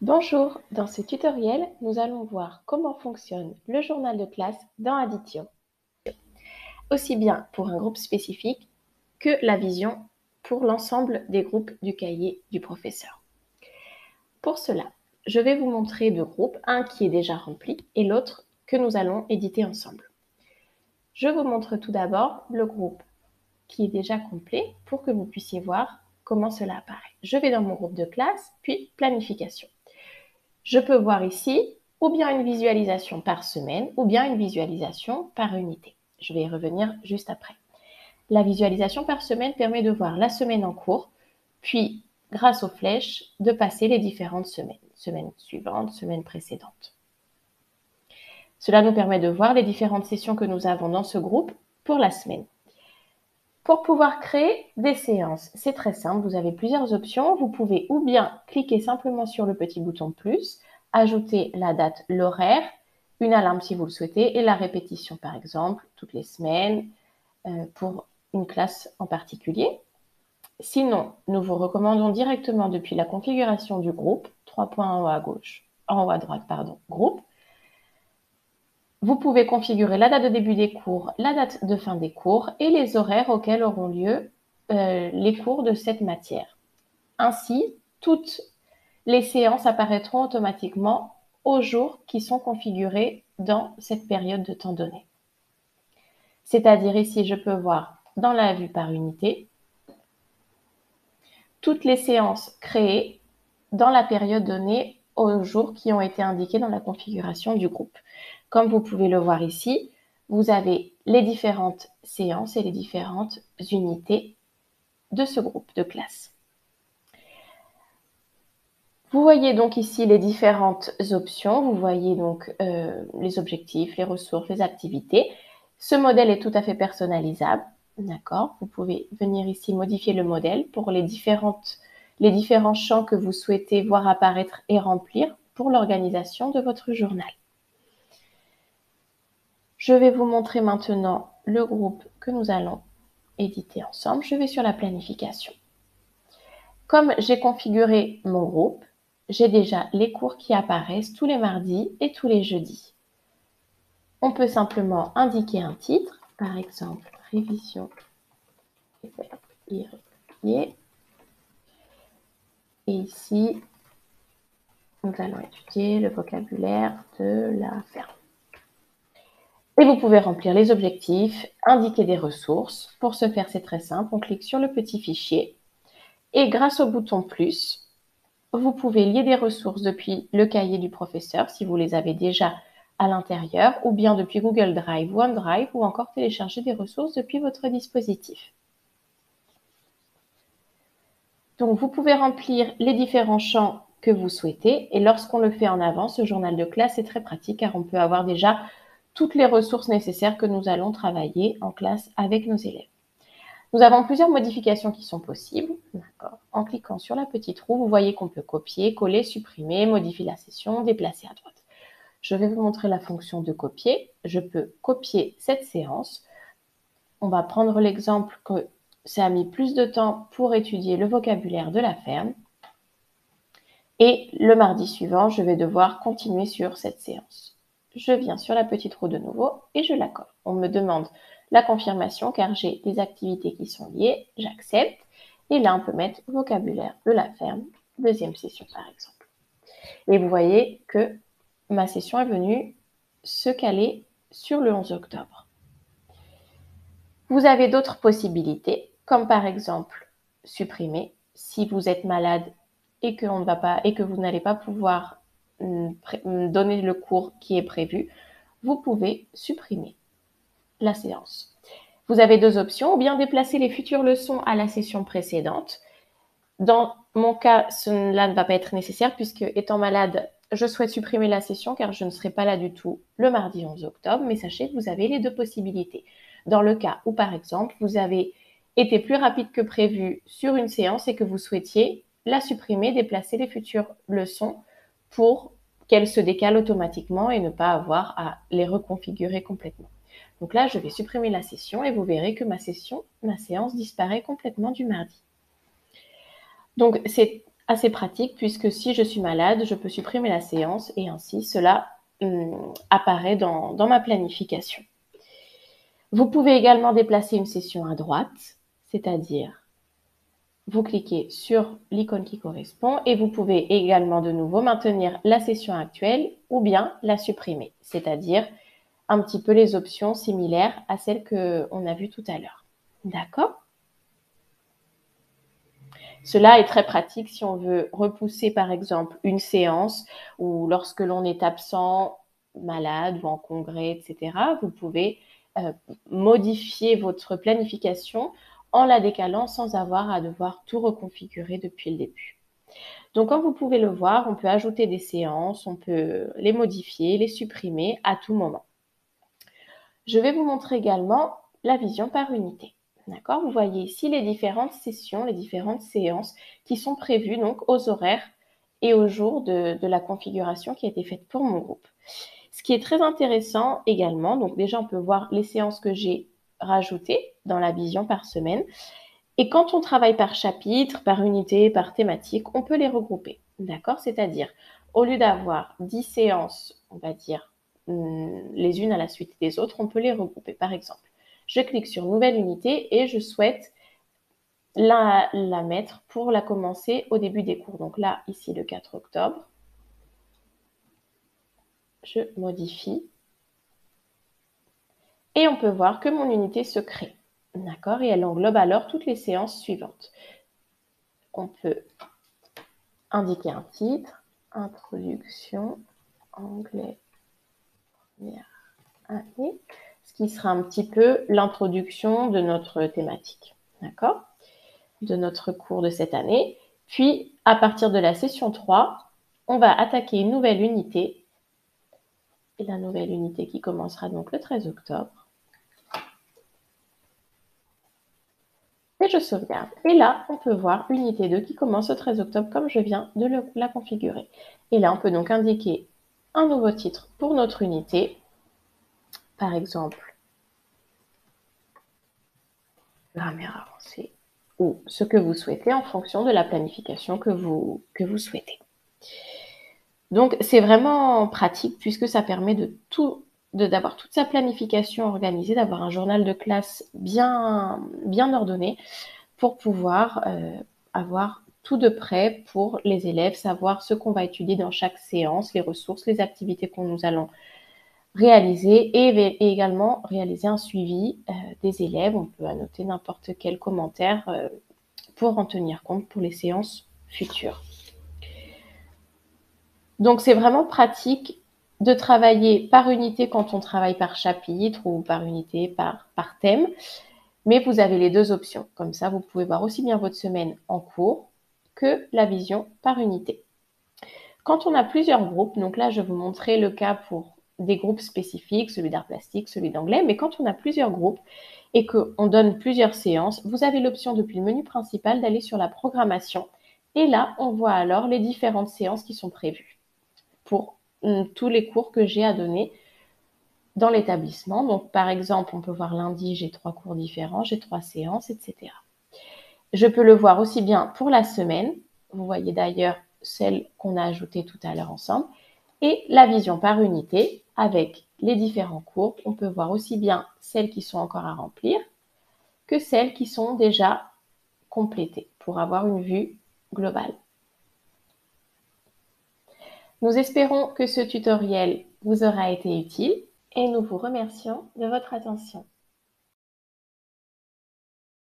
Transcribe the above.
Bonjour, dans ce tutoriel, nous allons voir comment fonctionne le journal de classe dans Aditio, aussi bien pour un groupe spécifique que la vision pour l'ensemble des groupes du cahier du professeur. Pour cela, je vais vous montrer deux groupes, un qui est déjà rempli et l'autre que nous allons éditer ensemble. Je vous montre tout d'abord le groupe qui est déjà complet pour que vous puissiez voir comment cela apparaît. Je vais dans mon groupe de classe, puis planification. Je peux voir ici ou bien une visualisation par semaine ou bien une visualisation par unité. Je vais y revenir juste après. La visualisation par semaine permet de voir la semaine en cours, puis grâce aux flèches, de passer les différentes semaines, semaine suivante, semaine précédente. Cela nous permet de voir les différentes sessions que nous avons dans ce groupe pour la semaine. Pour pouvoir créer des séances, c'est très simple, vous avez plusieurs options. Vous pouvez ou bien cliquer simplement sur le petit bouton plus, ajouter la date, l'horaire, une alarme si vous le souhaitez et la répétition par exemple toutes les semaines pour une classe en particulier. Sinon, nous vous recommandons directement depuis la configuration du groupe, 3 points en haut à gauche, en haut à droite, pardon, groupe. Vous pouvez configurer la date de début des cours, la date de fin des cours et les horaires auxquels auront lieu les cours de cette matière. Ainsi, toutes les séances apparaîtront automatiquement aux jours qui sont configurés dans cette période de temps donnée. C'est-à-dire ici, je peux voir dans la vue par unité toutes les séances créées dans la période donnée aux jours qui ont été indiqués dans la configuration du groupe. Comme vous pouvez le voir ici, vous avez les différentes séances et les différentes unités de ce groupe de classe. Vous voyez donc ici les différentes options, vous voyez donc les objectifs, les ressources, les activités. Ce modèle est tout à fait personnalisable, d'accord? Vous pouvez venir ici modifier le modèle pour les différents champs que vous souhaitez voir apparaître et remplir pour l'organisation de votre journal. Je vais vous montrer maintenant le groupe que nous allons éditer ensemble. Je vais sur la planification. Comme j'ai configuré mon groupe, j'ai déjà les cours qui apparaissent tous les mardis et tous les jeudis. On peut simplement indiquer un titre, par exemple révision irrégulier. Et ici, nous allons étudier le vocabulaire de la ferme. Et vous pouvez remplir les objectifs, indiquer des ressources. Pour ce faire, c'est très simple. On clique sur le petit fichier et grâce au bouton plus, vous pouvez lier des ressources depuis le cahier du professeur si vous les avez déjà à l'intérieur ou bien depuis Google Drive ou OneDrive ou encore télécharger des ressources depuis votre dispositif. Donc, vous pouvez remplir les différents champs que vous souhaitez et lorsqu'on le fait en avance, ce journal de classe est très pratique car on peut avoir déjà toutes les ressources nécessaires que nous allons travailler en classe avec nos élèves. Nous avons plusieurs modifications qui sont possibles. En cliquant sur la petite roue, vous voyez qu'on peut copier, coller, supprimer, modifier la session, déplacer à droite. Je vais vous montrer la fonction de copier. Je peux copier cette séance. On va prendre l'exemple que ça a mis plus de temps pour étudier le vocabulaire de la ferme. Et le mardi suivant, je vais devoir continuer sur cette séance. Je viens sur la petite roue de nouveau et je la colle. On me demande la confirmation car j'ai des activités qui sont liées. J'accepte. Et là, on peut mettre vocabulaire de la ferme, deuxième session par exemple. Et vous voyez que ma session est venue se caler sur le 11 octobre. Vous avez d'autres possibilités, comme par exemple supprimer. Si vous êtes malade et que vous n'allez pas pouvoir donner le cours qui est prévu, vous pouvez supprimer la séance. Vous avez deux options, ou bien déplacer les futures leçons à la session précédente. Dans mon cas, cela ne va pas être nécessaire puisque, étant malade, je souhaite supprimer la session car je ne serai pas là du tout le mardi 11 octobre, mais sachez que vous avez les deux possibilités. Dans le cas où, par exemple, vous avez été plus rapide que prévu sur une séance et que vous souhaitiez la supprimer, déplacer les futures leçons pour qu'elles se décalent automatiquement et ne pas avoir à les reconfigurer complètement. Donc là, je vais supprimer la session et vous verrez que ma séance disparaît complètement du mardi. Donc, c'est assez pratique puisque si je suis malade, je peux supprimer la séance et ainsi cela apparaît dans ma planification. Vous pouvez également déplacer une session à droite, c'est-à-dire vous cliquez sur l'icône qui correspond et vous pouvez également de nouveau maintenir la session actuelle ou bien la supprimer, c'est-à-dire un petit peu les options similaires à celles qu'on a vues tout à l'heure. D'accord ? Cela est très pratique si on veut repousser par exemple une séance ou lorsque l'on est absent, malade ou en congrès, etc. Vous pouvez modifier votre planification en la décalant sans avoir à devoir tout reconfigurer depuis le début. Donc, comme vous pouvez le voir, on peut ajouter des séances, on peut les modifier, les supprimer à tout moment. Je vais vous montrer également la vision par unité. D'accord ? Vous voyez ici les différentes sessions, les différentes séances qui sont prévues donc aux horaires et aux jours de la configuration qui a été faite pour mon groupe. Ce qui est très intéressant également, donc déjà on peut voir les séances que j'ai rajoutées dans la vision par semaine. Et quand on travaille par chapitre, par unité, par thématique, on peut les regrouper. D'accord ? C'est-à-dire, au lieu d'avoir 10 séances, on va dire, les unes à la suite des autres, on peut les regrouper. Par exemple, je clique sur Nouvelle unité et je souhaite la mettre pour la commencer au début des cours. Donc là, ici, le 4 octobre, je modifie et on peut voir que mon unité se crée. D'accord ? Et elle englobe alors toutes les séances suivantes. On peut indiquer un titre, introduction, anglais, première année, ce qui sera un petit peu l'introduction de notre thématique, d'accord ? De notre cours de cette année. Puis, à partir de la session 3, on va attaquer une nouvelle unité. Et la nouvelle unité qui commencera donc le 13 octobre. Et je sauvegarde. Et là, on peut voir unité 2 qui commence le 13 octobre comme je viens de la configurer. Et là, on peut donc indiquer un nouveau titre pour notre unité. Par exemple, grammaire avancée ou ce que vous souhaitez en fonction de la planification que vous souhaitez. Donc, c'est vraiment pratique puisque ça permet d'avoir toute sa planification organisée, d'avoir un journal de classe bien ordonné pour pouvoir avoir tout de près pour les élèves, savoir ce qu'on va étudier dans chaque séance, les ressources, les activités que nous allons réaliser et également réaliser un suivi des élèves. On peut annoter n'importe quel commentaire pour en tenir compte pour les séances futures. Donc, c'est vraiment pratique de travailler par unité quand on travaille par chapitre ou par unité, par thème. Mais vous avez les deux options. Comme ça, vous pouvez voir aussi bien votre semaine en cours que la vision par unité. Quand on a plusieurs groupes, donc là, je vais vous montrer le cas pour des groupes spécifiques, celui d'art plastique, celui d'anglais, mais quand on a plusieurs groupes et qu'on donne plusieurs séances, vous avez l'option depuis le menu principal d'aller sur la programmation. Et là, on voit alors les différentes séances qui sont prévues pour tous les cours que j'ai à donner dans l'établissement. Donc, par exemple, on peut voir lundi, j'ai 3 cours différents, j'ai 3 séances, etc. Je peux le voir aussi bien pour la semaine. Vous voyez d'ailleurs celle qu'on a ajoutée tout à l'heure ensemble. Et la vision par unité avec les différents cours. On peut voir aussi bien celles qui sont encore à remplir que celles qui sont déjà complétées pour avoir une vue globale. Nous espérons que ce tutoriel vous aura été utile et nous vous remercions de votre attention.